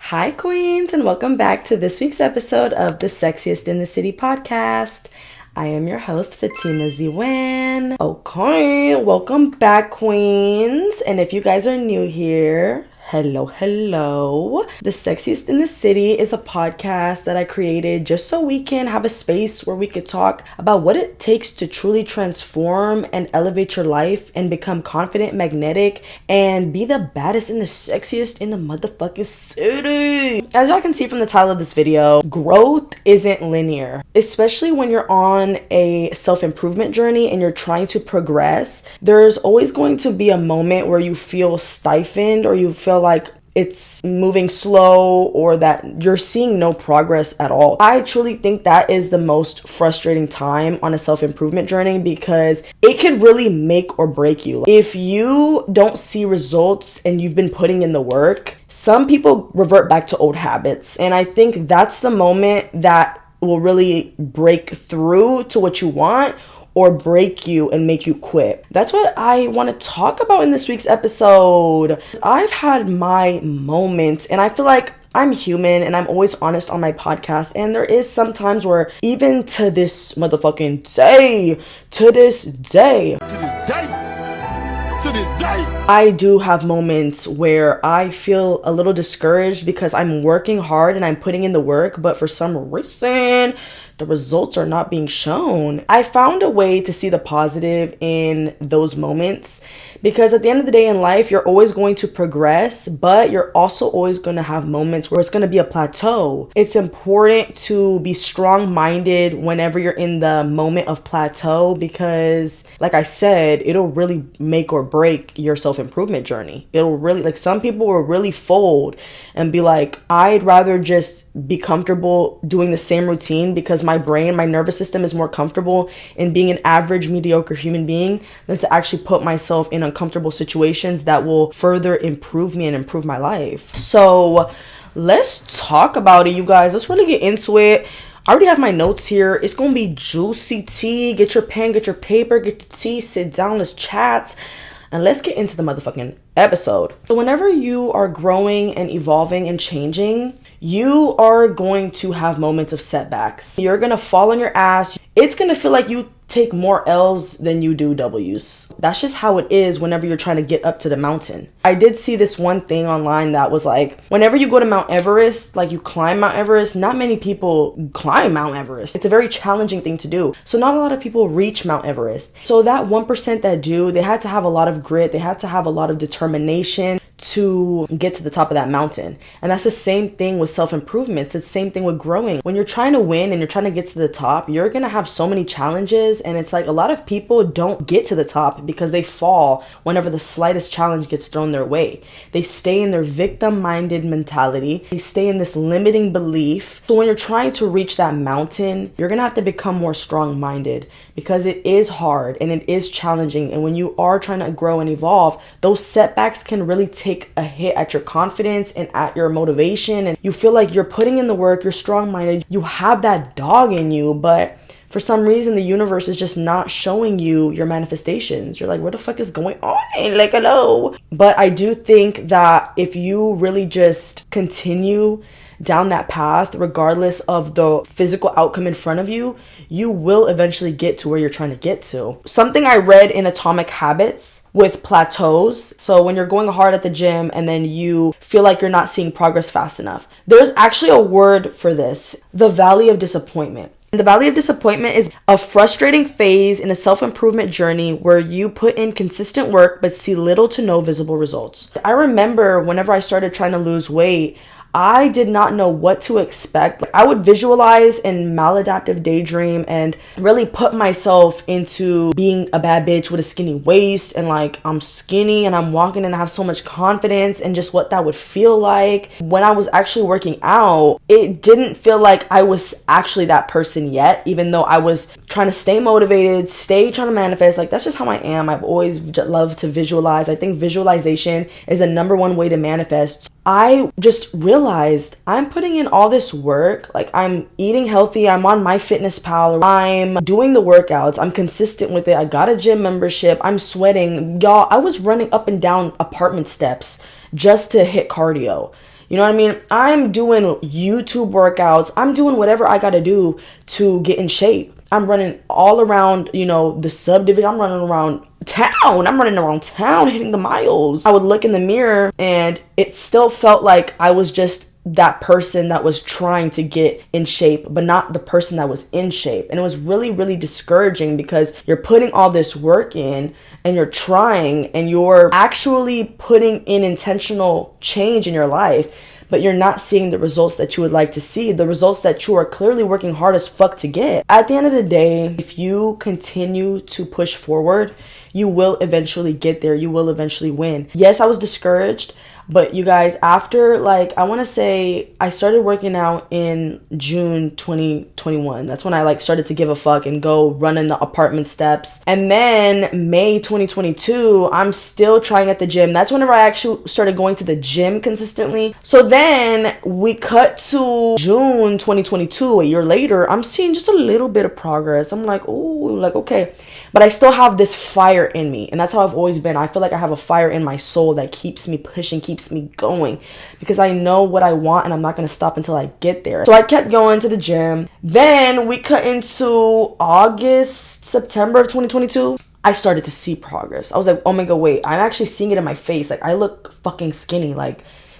Hi, Queens, and welcome back to this week's episode of the Sexiest in the City podcast. I am your host, Fatima Ziwan. Okay, welcome back, Queens. And if you guys are new here, hello. The Sexiest in the City is a podcast that I created just so we can have a space where we could talk about what it takes to truly transform and elevate your life and become confident, magnetic, and be the baddest and the sexiest in the motherfucking city. As y'all can see from the title of this video, growth isn't linear, especially when you're on a self-improvement journey and you're trying to progress. There's always going to be a moment where you feel stifled or you feel like it's moving slow or that you're seeing no progress at all. I truly think that is the most frustrating time on a self-improvement journey because it could really make or break you. If you don't see results and you've been putting in the work, some people revert back to old habits. And I think that's the moment that will really break through to what you want or break you and make you quit. That's what I want to talk about in this week's episode. I've had my moments and I feel like I'm human and I'm always honest on my podcast, and there is some times where even to this motherfucking day, to this day, I do have moments where I feel a little discouraged because I'm working hard and I'm putting in the work, but for some reason, the results are not being shown. I found a way to see the positive in those moments because at the end of the day in life, you're always going to progress, but you're also always going to have moments where it's going to be a plateau. It's important to be strong-minded whenever you're in the moment of plateau because, like I said, it'll really make or break your self-improvement journey. It'll really, like, some people will really fold and be like, I'd rather just be comfortable doing the same routine because my brain, my nervous system is more comfortable in being an average, mediocre human being than to actually put myself in uncomfortable situations that will further improve me and improve my life. So let's talk about it, you guys. Let's really get into it. I already have my notes here. It's going to be juicy tea. Get your pen, get your paper, get your tea, sit down, let's chat. And let's get into the motherfucking episode. So whenever you are growing and evolving and changing, you are going to have moments of setbacks. You're going to fall on your ass. It's going to feel like you take more L's than you do W's. That's just how it is whenever you're trying to get up to the mountain. I did see this one thing online that was like, whenever you go to Mount Everest, like you climb Mount Everest, not many people climb Mount Everest. It's a very challenging thing to do. So not a lot of people reach Mount Everest. So that 1% that do, they had to have a lot of grit. They had to have a lot of determination to get to the top of that mountain. And that's the same thing with self-improvement. It's the same thing with growing. When you're trying to win and you're trying to get to the top, you're going to have so many challenges. And it's like a lot of people don't get to the top because they fall whenever the slightest challenge gets thrown their way. They stay in their victim-minded mentality. They stay in this limiting belief. So when you're trying to reach that mountain, you're going to have to become more strong-minded because it is hard and it is challenging. And when you are trying to grow and evolve, those setbacks can really take a hit at your confidence and at your motivation, and you feel like you're putting in the work, you're strong-minded, you have that dog in you, but for some reason the universe is just not showing you your manifestations. You're like, what the fuck is going on? Like, hello. But I do think that if you really just continue down that path, regardless of the physical outcome in front of you, you will eventually get to where you're trying to get to. Something I read in Atomic Habits with plateaus. So when you're going hard at the gym and then you feel like you're not seeing progress fast enough, there's actually a word for this: the valley of disappointment. The valley of disappointment is a frustrating phase in a self-improvement journey where you put in consistent work but see little to no visible results. I remember whenever I started trying to lose weight, I did not know what to expect. I would visualize and maladaptive daydream and really put myself into being a bad bitch with a skinny waist, and like I'm skinny and I'm walking and I have so much confidence, and just what that would feel like. When I was actually working out, it didn't feel like I was actually that person yet, even though I was trying to stay motivated, trying to manifest. Like, that's just how I am. I've always loved to visualize. I think visualization is a number one way to manifest. I just realized I'm putting in all this work. Like, I'm eating healthy. I'm on MyFitnessPal. I'm doing the workouts. I'm consistent with it. I got a gym membership. I'm sweating. Y'all, I was running up and down apartment steps just to hit cardio. You know what I mean? I'm doing YouTube workouts. I'm doing whatever I got to do to get in shape. I'm running all around, the subdivision. I'm running around town. I'm running around town hitting the miles. I would look in the mirror and it still felt like I was just that person that was trying to get in shape, but not the person that was in shape. And it was really, really discouraging because you're putting all this work in and you're trying and you're actually putting in intentional change in your life, but you're not seeing the results that you would like to see, the results that you are clearly working hard as fuck to get. At the end of the day, if you continue to push forward, you will eventually get there. You will eventually win. Yes, I was discouraged, but you guys, after I want to say I started working out in June 2021. That's when I started to give a fuck and go run in the apartment steps. And then May 2022, I'm still trying at the gym. That's whenever I actually started going to the gym consistently. So then we cut to June 2022, a year later. I'm seeing just a little bit of progress. I'm like, oh, okay. But I still have this fire in me. And that's how I've always been. I feel like I have a fire in my soul that keeps me pushing, keeps me going. Because I know what I want and I'm not going to stop until I get there. So I kept going to the gym. Then we cut into August, September of 2022. I started to see progress. I was like, oh my God, wait. I'm actually seeing it in my face. I look fucking skinny.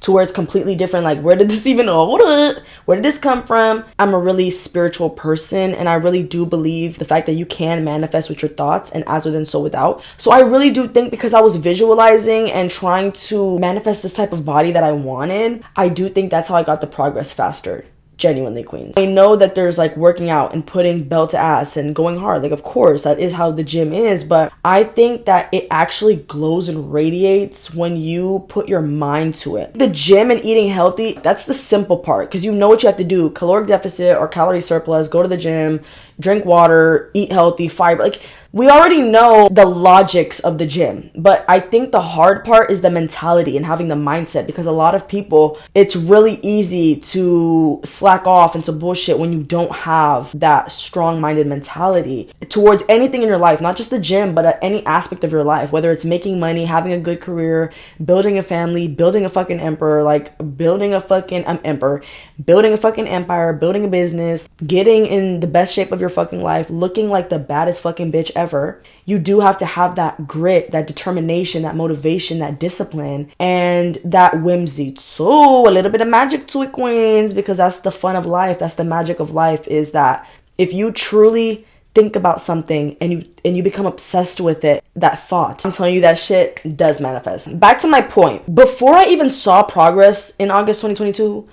To where it's completely different. Where did this even, where did this come from? I'm a really spiritual person and I really do believe the fact that you can manifest with your thoughts and as within, so without. So I really do think because I was visualizing and trying to manifest this type of body that I wanted, I do think that's how I got the progress faster. Genuinely, queens. I know that there's working out and putting belt to ass and going hard. Of course, that is how the gym is. But I think that it actually glows and radiates when you put your mind to it. The gym and eating healthy, that's the simple part because you know what you have to do. Caloric deficit or calorie surplus, go to the gym, drink water, eat healthy, fiber. We already know the logics of the gym, but I think the hard part is the mentality and having the mindset because a lot of people, it's really easy to slack off into bullshit when you don't have that strong-minded mentality towards anything in your life, not just the gym, but at any aspect of your life, whether it's making money, having a good career, building a family, building a fucking emperor, building a fucking emperor, building a fucking empire, building a business, getting in the best shape of your fucking life, looking like the baddest fucking bitch ever. You do have to have that grit, that determination, that motivation, that discipline, and that whimsy too. A little bit of magic to it, queens, because that's the fun of life. That's the magic of life, is that if you truly think about something and you become obsessed with it, that thought, I'm telling you, that shit does manifest. Back to my point. Before I even saw progress in August 2022,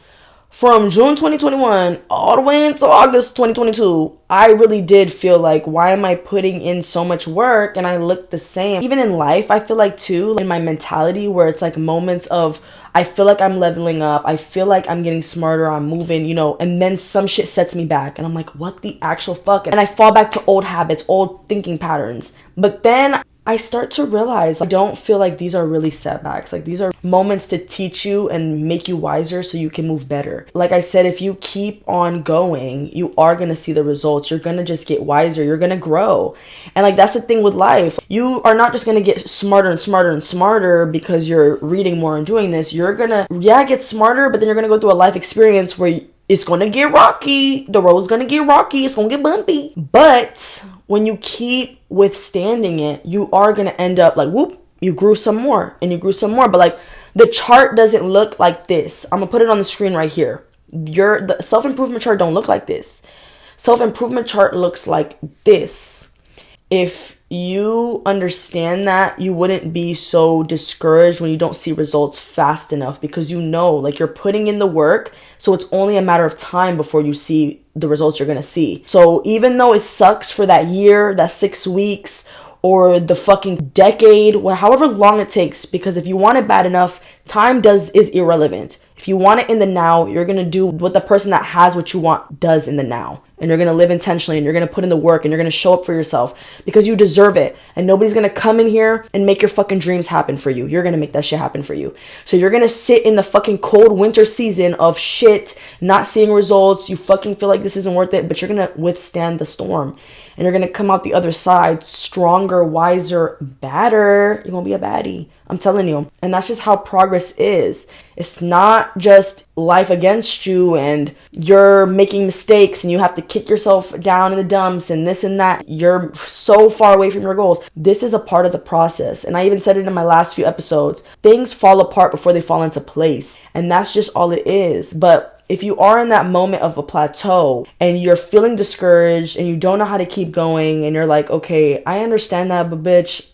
from June 2021 all the way into August 2022, I really did feel why am I putting in so much work and I look the same? Even in life, I feel too, in my mentality, where it's moments of, I feel like I'm leveling up, I feel like I'm getting smarter, I'm moving, and then some shit sets me back and I'm like, what the actual fuck? And I fall back to old habits, old thinking patterns. But then I start to realize I don't feel like these are really setbacks. These are moments to teach you and make you wiser so you can move better. Like I said, if you keep on going, you are going to see the results. You're going to just get wiser. You're going to grow. And that's the thing with life. You are not just going to get smarter and smarter and smarter because you're reading more and doing this. You're going to, get smarter, but then you're going to go through a life experience where it's going to get rocky. The road's going to get rocky. It's going to get bumpy. But when you keep withstanding it, you are going to end up whoop, you grew some more and you grew some more. But the chart doesn't look like this. I'm going to put it on the screen right here. The self-improvement chart don't look like this. Self-improvement chart looks like this. If you understand that, you wouldn't be so discouraged when you don't see results fast enough, because you're putting in the work. So it's only a matter of time before you see the results you're going to see. So even though it sucks for that year, that 6 weeks, or the fucking decade, or however long it takes, because if you want it bad enough, time is irrelevant. If you want it in the now, you're going to do what the person that has what you want does in the now. and you're going to live intentionally, and you're going to put in the work, and you're going to show up for yourself because you deserve it. And nobody's going to come in here and make your fucking dreams happen for you. You're going to make that shit happen for you. So you're going to sit in the fucking cold winter season of shit, not seeing results. You fucking feel like this isn't worth it, but you're going to withstand the storm. And you're going to come out the other side stronger, wiser, badder. You're going to be a baddie. I'm telling you. And that's just how progress is. It's not just life against you and you're making mistakes and you have to kick yourself down in the dumps and this and that. You're so far away from your goals. This is a part of the process. And I even said it in my last few episodes. Things fall apart before they fall into place. And that's just all it is. But if you are in that moment of a plateau and you're feeling discouraged and you don't know how to keep going and you're like, okay, I understand that, but bitch,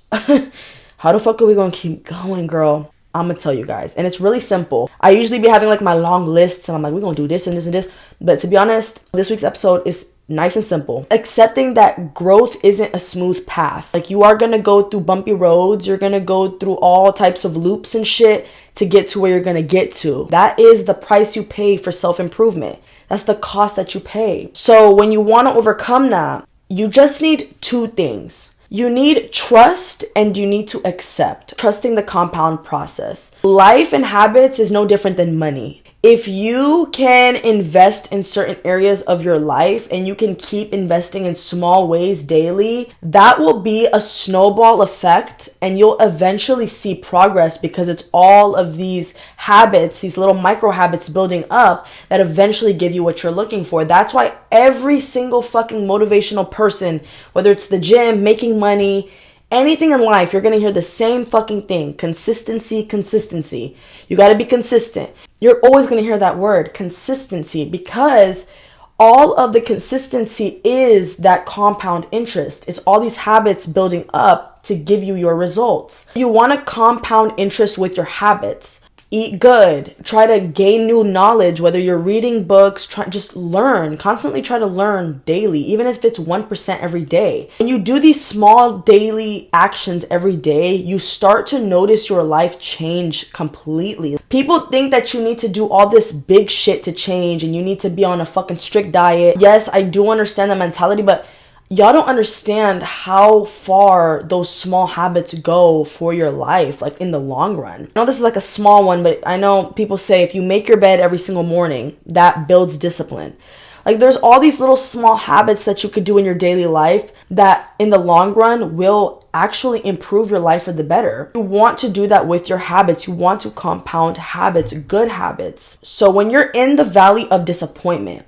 how the fuck are we going to keep going, girl? I'm going to tell you guys. And it's really simple. I usually be having like my long lists and I'm like, we're going to do this and this and this. But to be honest, this week's episode is nice and simple. Accepting that growth isn't a smooth path. Like you are going to go through bumpy roads. You're going to go through all types of loops and shit to get to where you're going to get to. That is the price you pay for self-improvement. That's the cost that you pay. So when you want to overcome that, you just need two things. You need trust and you need to accept. Trusting the compound process. Life and habits is no different than money. If you can invest in certain areas of your life and you can keep investing in small ways daily, that will be a snowball effect and you'll eventually see progress because it's all of these habits, these little micro habits building up that eventually give you what you're looking for. That's why every single fucking motivational person, whether it's the gym, making money, anything in life, you're going to hear the same fucking thing. Consistency, consistency. You got to be consistent. You're always going to hear that word, consistency, because all of the consistency is that compound interest. It's all these habits building up to give you your results. You want to compound interest with your habits. Eat good. Try to gain new knowledge, whether you're reading books, just learn. Constantly try to learn daily, even if it's 1% every day. When you do these small daily actions every day, you start to notice your life change completely. People think that you need to do all this big shit to change and you need to be on a fucking strict diet. Yes, I do understand the mentality, but y'all don't understand how far those small habits go for your life, like in the long run. I know this is like a small one, but I know people say if you make your bed every single morning, that builds discipline. Like there's all these little small habits that you could do in your daily life that in the long run will actually improve your life for the better. You want to do that with your habits. You want to compound habits, good habits. So when you're in the valley of disappointment,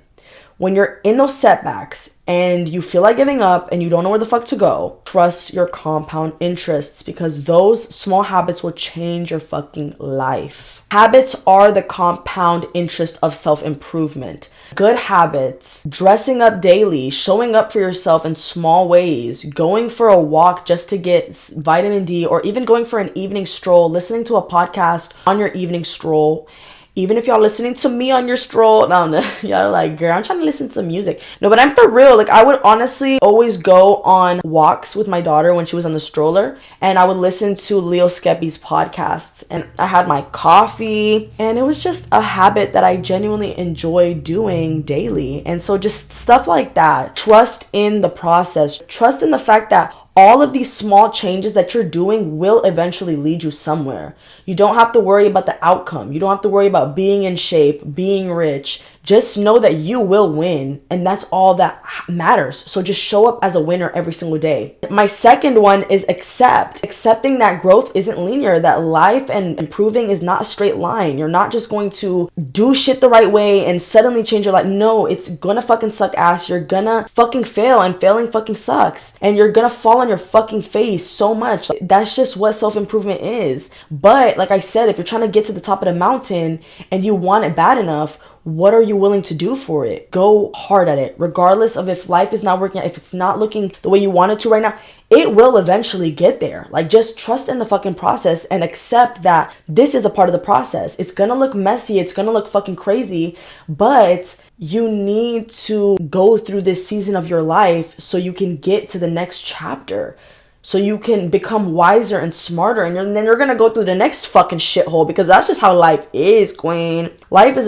when you're in those setbacks and you feel like giving up and you don't know where the fuck to go, trust your compound interests because those small habits will change your fucking life. Habits are the compound interest of self-improvement. Good habits, dressing up daily, showing up for yourself in small ways, going for a walk just to get vitamin D, or even going for an evening stroll, listening to a podcast on your evening stroll. Even if y'all listening to me on your stroll, no, y'all like, girl, I'm trying to listen to music. No, but I'm for real. Like, I would honestly always go on walks with my daughter when she was on the stroller, and I would listen to Leo Skepi's podcasts, and I had my coffee, and it was just a habit that I genuinely enjoy doing daily. And so just stuff like that. Trust in the process. Trust in the fact that all of these small changes that you're doing will eventually lead you somewhere. You don't have to worry about the outcome. You don't have to worry about being in shape, being rich. Just know that you will win, and that's all that matters. So just show up as a winner every single day. My second one is accept. Accepting that growth isn't linear, that life and improving is not a straight line. You're not just going to do shit the right way and suddenly change your life. No, it's gonna fucking suck ass. You're gonna fucking fail, and failing fucking sucks. And you're gonna fall on your fucking face so much. That's just what self-improvement is. But like I said, if you're trying to get to the top of the mountain and you want it bad enough, what are you willing to do for it? Go hard at it. Regardless of if life is not working out, if it's not looking the way you want it to right now, it will eventually get there. Like, just trust in the fucking process and accept that this is a part of the process. It's gonna look messy. It's gonna look fucking crazy, but you need to go through this season of your life so you can get to the next chapter. so you can become wiser and smarter, and then you're gonna go through the next fucking shithole, because that's just how life is, queen. Life is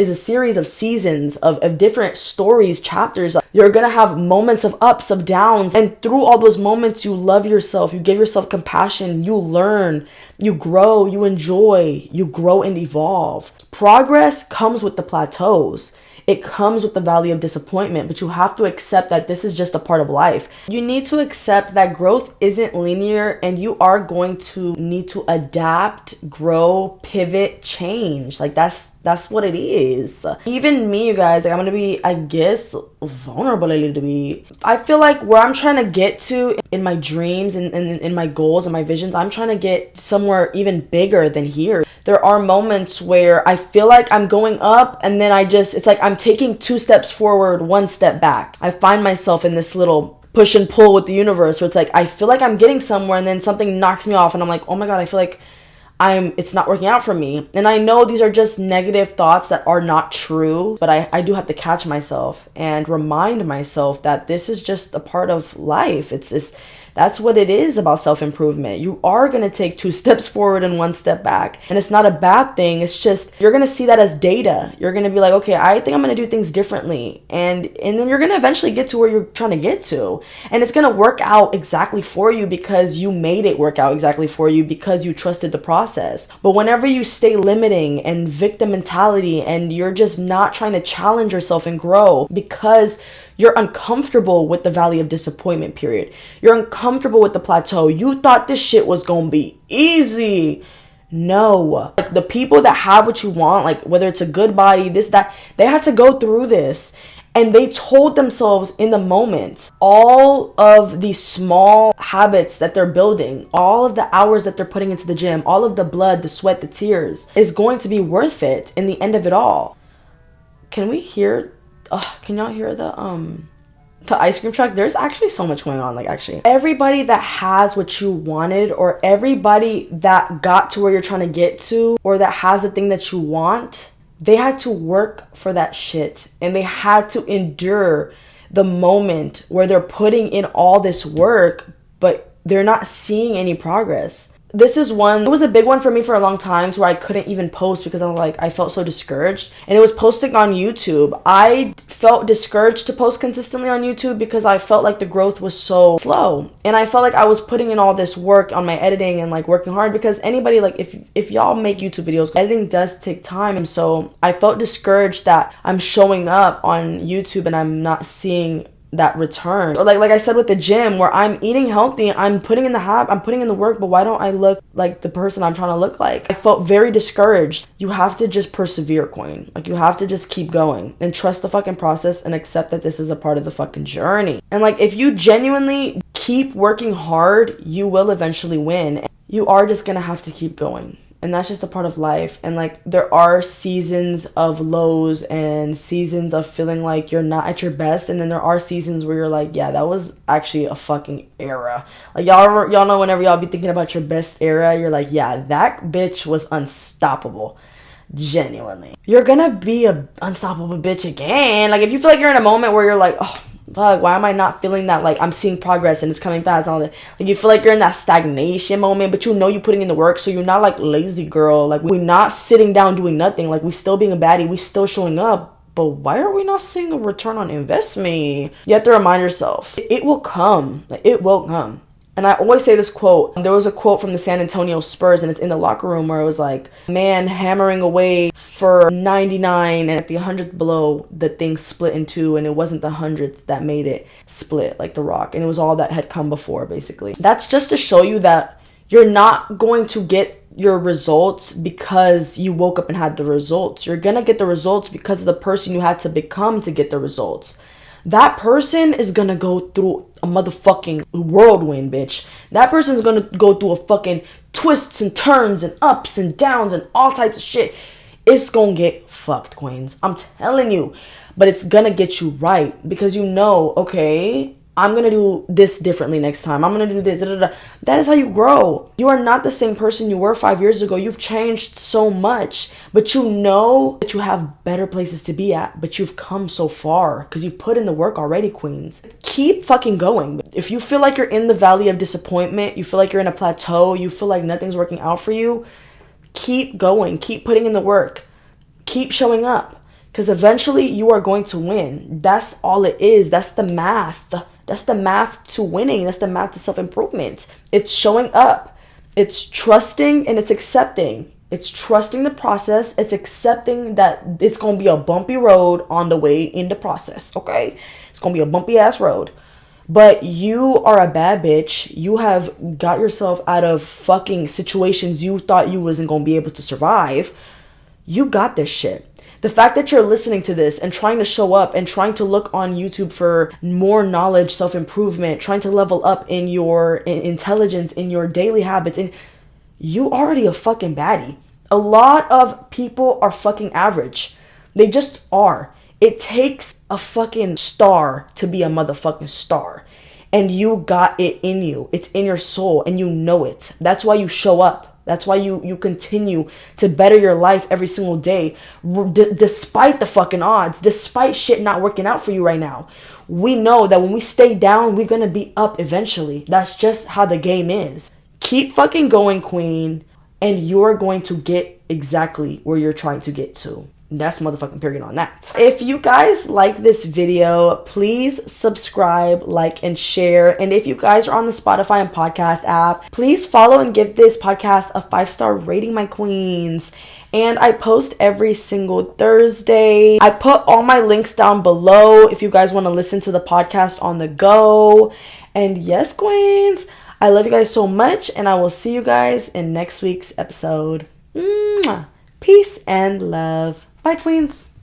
a series of seasons of different stories, chapters. You're gonna have moments of ups, of downs, and through all those moments you love yourself, you give yourself compassion, you learn, you grow, you enjoy, you grow and evolve. Progress comes with the plateaus. It comes with the valley of disappointment, but you have to accept that this is just a part of life. You need to accept that growth isn't linear, and you are going to need to adapt, grow, pivot, change. Like that's what it is. Even me, you guys, like, I'm gonna be, I guess, vulnerable a little bit. I feel like where I'm trying to get to in my dreams and in my goals and my visions, I'm trying to get somewhere even bigger than here. There are moments where I feel like I'm going up, and then it's like I'm taking 2 steps forward, 1 step back. I find myself in this little push and pull with the universe, where it's like I feel like I'm getting somewhere, and then something knocks me off, and I'm like, oh my God, I feel like it's not working out for me. And I know these are just negative thoughts that are not true, but I do have to catch myself and remind myself that this is just a part of life. That's what it is about self-improvement. You are going to take 2 steps forward and 1 step back. And it's not a bad thing. It's just, you're going to see that as data. You're going to be like, okay, I think I'm going to do things differently. And then you're going to eventually get to where you're trying to get to. And it's going to work out exactly for you, because you made it work out exactly for you, because you trusted the process. But whenever you stay limiting and victim mentality, and you're just not trying to challenge yourself and grow because you're uncomfortable with the valley of disappointment period, you're uncomfortable with the plateau, you thought this shit was gonna be easy. No. Like, the people that have what you want, like whether it's a good body, this, that, they had to go through this. And they told themselves in the moment, all of these small habits that they're building, all of the hours that they're putting into the gym, all of the blood, the sweat, the tears, is going to be worth it in the end of it all. Can y'all hear the ice cream truck? There's actually so much going on. Like, actually, everybody that has what you wanted, or everybody that got to where you're trying to get to, or that has the thing that you want, they had to work for that shit, and they had to endure the moment where they're putting in all this work, but they're not seeing any progress. This is one, it was a big one for me for a long time, to where I couldn't even post because I felt so discouraged. And it was posting on YouTube. I felt discouraged to post consistently on YouTube because I felt like the growth was so slow. And I felt like I was putting in all this work on my editing and like working hard, because anybody, like, if y'all make YouTube videos, editing does take time. And so I felt discouraged that I'm showing up on YouTube and I'm not seeing that return. Or like I said with the gym, where I'm eating healthy, I'm putting in the work, but why don't I look like the person I'm trying to look like? I felt very discouraged. You have to just persevere, queen. Like, you have to just keep going and trust the fucking process and accept that this is a part of the fucking journey. And like, if you genuinely keep working hard, you will eventually win. You are just gonna have to keep going. And that's just a part of life. And like, there are seasons of lows and seasons of feeling like you're not at your best. And then there are seasons where you're like, yeah, that was actually a fucking era. Like, y'all know, whenever y'all be thinking about your best era, you're like, yeah, that bitch was unstoppable. Genuinely. You're gonna be a unstoppable bitch again. Like, if you feel like you're in a moment where you're like, oh, fuck, why am I not feeling that, like, I'm seeing progress and it's coming fast and all that? Like, you feel like you're in that stagnation moment, but you know you're putting in the work, so you're not like lazy girl. Like, we're not sitting down doing nothing. Like, we still being a baddie, we still showing up, but why are we not seeing a return on investment? You have to remind yourself, it will come. Like, it will come. And I always say this quote. There was a quote from the San Antonio Spurs, and it's in the locker room, where it was like, man hammering away for 99, and at the 100th blow, the thing split in two, and it wasn't the 100th that made it split, like the rock. And it was all that had come before, basically. That's just to show you that you're not going to get your results because you woke up and had the results. You're gonna get the results because of the person you had to become to get the results. That person is gonna go through a motherfucking whirlwind, bitch. That person's gonna go through a fucking twists and turns and ups and downs and all types of shit. It's gonna get fucked, queens. I'm telling you. But it's gonna get you right, because you know, okay, I'm going to do this differently next time. I'm going to do this. Da, da, da. That is how you grow. You are not the same person you were 5 years ago. You've changed so much, but you know that you have better places to be at, but you've come so far because you've put in the work already, queens. Keep fucking going. If you feel like you're in the valley of disappointment, you feel like you're in a plateau, you feel like nothing's working out for you, keep going. Keep putting in the work. Keep showing up because eventually you are going to win. That's all it is. That's the math. That's the math to winning. That's the math to self-improvement. It's showing up. It's trusting and it's accepting. It's trusting the process. It's accepting that it's going to be a bumpy road on the way in the process, okay? It's going to be a bumpy ass road. But you are a bad bitch. You have got yourself out of fucking situations you thought you wasn't going to be able to survive. You got this shit. The fact that you're listening to this and trying to show up and trying to look on YouTube for more knowledge, self-improvement, trying to level up in your intelligence, in your daily habits, and you already a fucking baddie. A lot of people are fucking average. They just are. It takes a fucking star to be a motherfucking star. And you got it in you. It's in your soul and you know it. That's why you show up. That's why you continue to better your life every single day, despite the fucking odds, despite shit not working out for you right now. We know that when we stay down, we're going to be up eventually. That's just how the game is. Keep fucking going, queen, and you're going to get exactly where you're trying to get to. That's motherfucking period on that. If you guys like this video, please subscribe, like, and share. And if you guys are on the Spotify and podcast app, please follow and give this podcast a 5-star rating, my queens. And I post every single Thursday. I put all my links down below if you guys want to listen to the podcast on the go. And yes, queens, I love you guys so much. And I will see you guys in next week's episode. Mwah. Peace and love. Bye, queens.